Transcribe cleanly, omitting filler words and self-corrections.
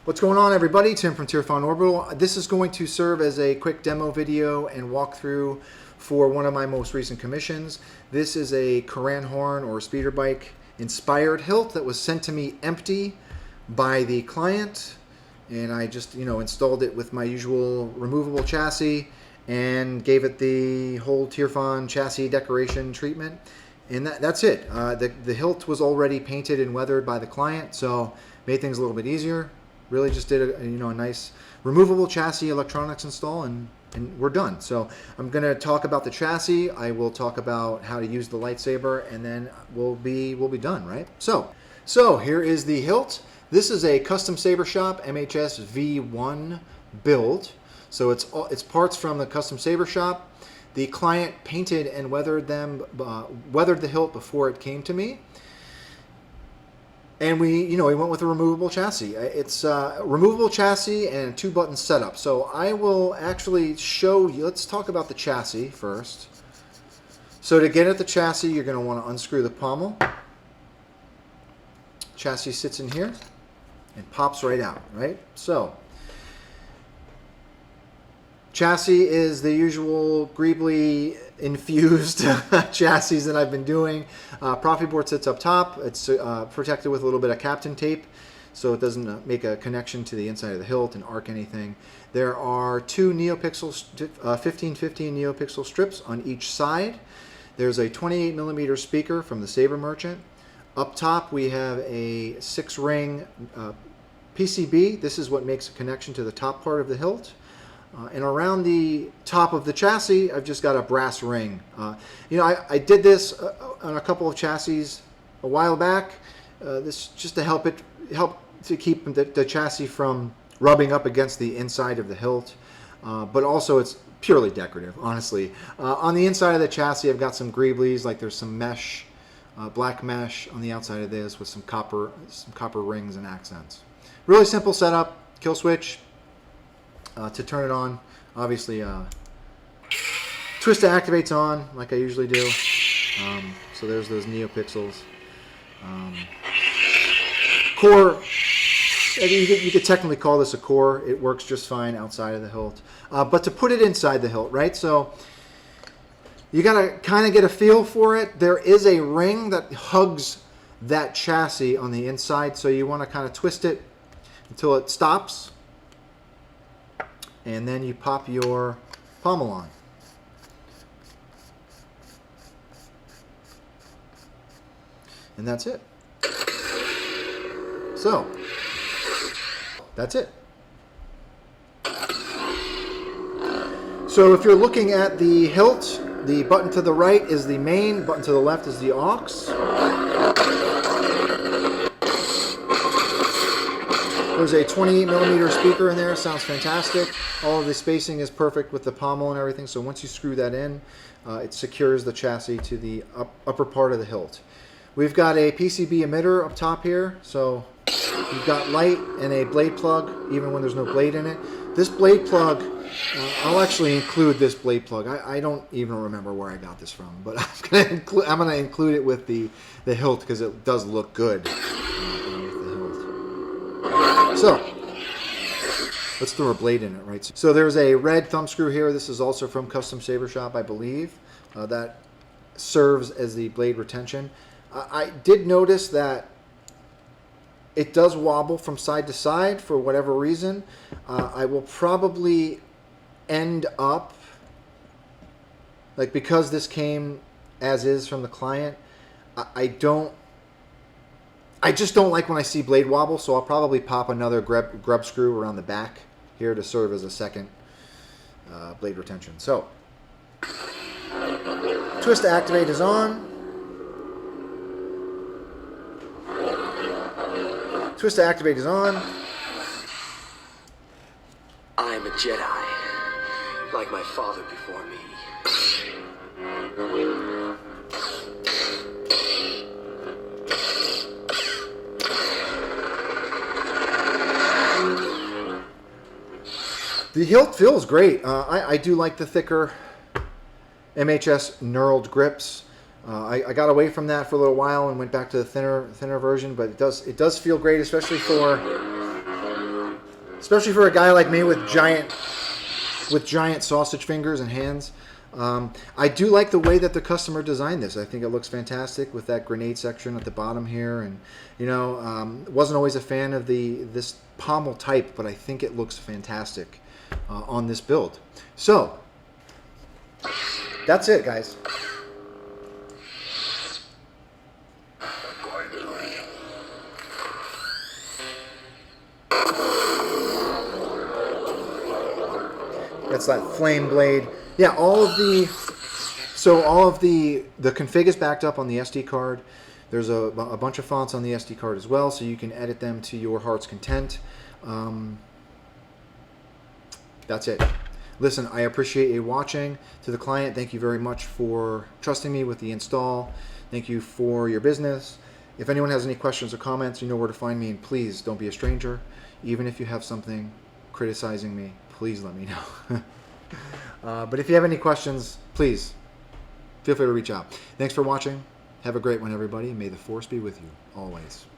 What's going on, everybody? Tim from Tirfon Orbital. This is going to serve as a quick demo video and walkthrough for one of my most recent commissions. This is a Koran horn or speeder bike inspired hilt that was sent to me empty by the client, and I just installed it with my usual removable chassis and gave it the whole Tirfon chassis decoration treatment, and that's it. The hilt was already painted and weathered by the client, so made things a little bit easier. Really just did a nice removable chassis electronics install, and we're done. So I'm going to talk about the chassis. I will talk about how to use the lightsaber, and then we'll be done, right? So here is the hilt. This is a custom saber shop MHS V1 build. So it's parts from the custom saber shop. The client painted and weathered the hilt before it came to me. And we went with a removable chassis. It's a removable chassis and a 2-button setup. So I will actually show you. Let's talk about the chassis first. So to get at the chassis, you're going to want to unscrew the pommel. Chassis sits in here and pops right out, right? So chassis is the usual greebly infused chassis that I've been doing. Proffie board sits up top. It's protected with a little bit of Captain tape so it doesn't make a connection to the inside of the hilt and arc anything. There are two 1515 NeoPixel strips on each side. There's a 28mm speaker from the Saber Merchant. Up top we have a 6-ring PCB. This is what makes a connection to the top part of the hilt. And around the top of the chassis, I've just got a brass ring. I did this on a couple of chassis a while back. This just to help to keep the chassis from rubbing up against the inside of the hilt. But also it's purely decorative, honestly. On the inside of the chassis, I've got some greeblies, like there's some mesh, black mesh on the outside of this with some copper rings and accents. Really simple setup, kill switch. To turn it on, obviously twist to activate's on like I usually do. So there's those NeoPixels. Core, you could technically call this a core. It works just fine outside of the hilt. But to put it inside the hilt, right? So you gotta kind of get a feel for it. There is a ring that hugs that chassis on the inside, so you want to kind of twist it until it stops. And then you pop your pommel on. And that's it. So, that's it. So if you're looking at the hilt, the button to the right is the main, button to the left is the aux. There's a 28mm speaker in there. Sounds fantastic. All of the spacing is perfect with the pommel and everything. So once you screw that in, it secures the chassis to the upper part of the hilt. We've got a PCB emitter up top here. So you've got light and a blade plug, even when there's no blade in it. This blade plug, I'll actually include this blade plug. I don't even remember where I got this from, but I'm gonna include it with the hilt because it does look good. So, let's throw a blade in it, right? So there's a red thumb screw here. This is also from Custom Saber Shop, I believe. That serves as the blade retention. I did notice that it does wobble from side to side for whatever reason. I will probably end up, like, because this came as is from the client, I just don't like when I see blade wobble, so I'll probably pop another grub screw around the back here to serve as a second blade retention. So, twist to activate is on. Twist to activate is on. I'm a Jedi, like my father before me. The hilt feels great. I do like the thicker MHS knurled grips. I got away from that for a little while and went back to the thinner version, but it does feel great, especially for especially for a guy like me with giant sausage fingers and hands. I do like the way that the customer designed this. I think it looks fantastic with that grenade section at the bottom here. And, you know, wasn't always a fan of this pommel type, but I think it looks fantastic on this build. So, that's it, guys. That's that flame blade. Yeah, all of the config is backed up on the SD card. There's a bunch of fonts on the SD card as well, so you can edit them to your heart's content. That's it. Listen, I appreciate you watching. To the client, thank you very much for trusting me with the install. Thank you for your business. If anyone has any questions or comments, you know where to find me, and please don't be a stranger. Even if you have something criticizing me, please let me know. But if you have any questions, please feel free to reach out. Thanks for watching. Have a great one, everybody. May the force be with you always.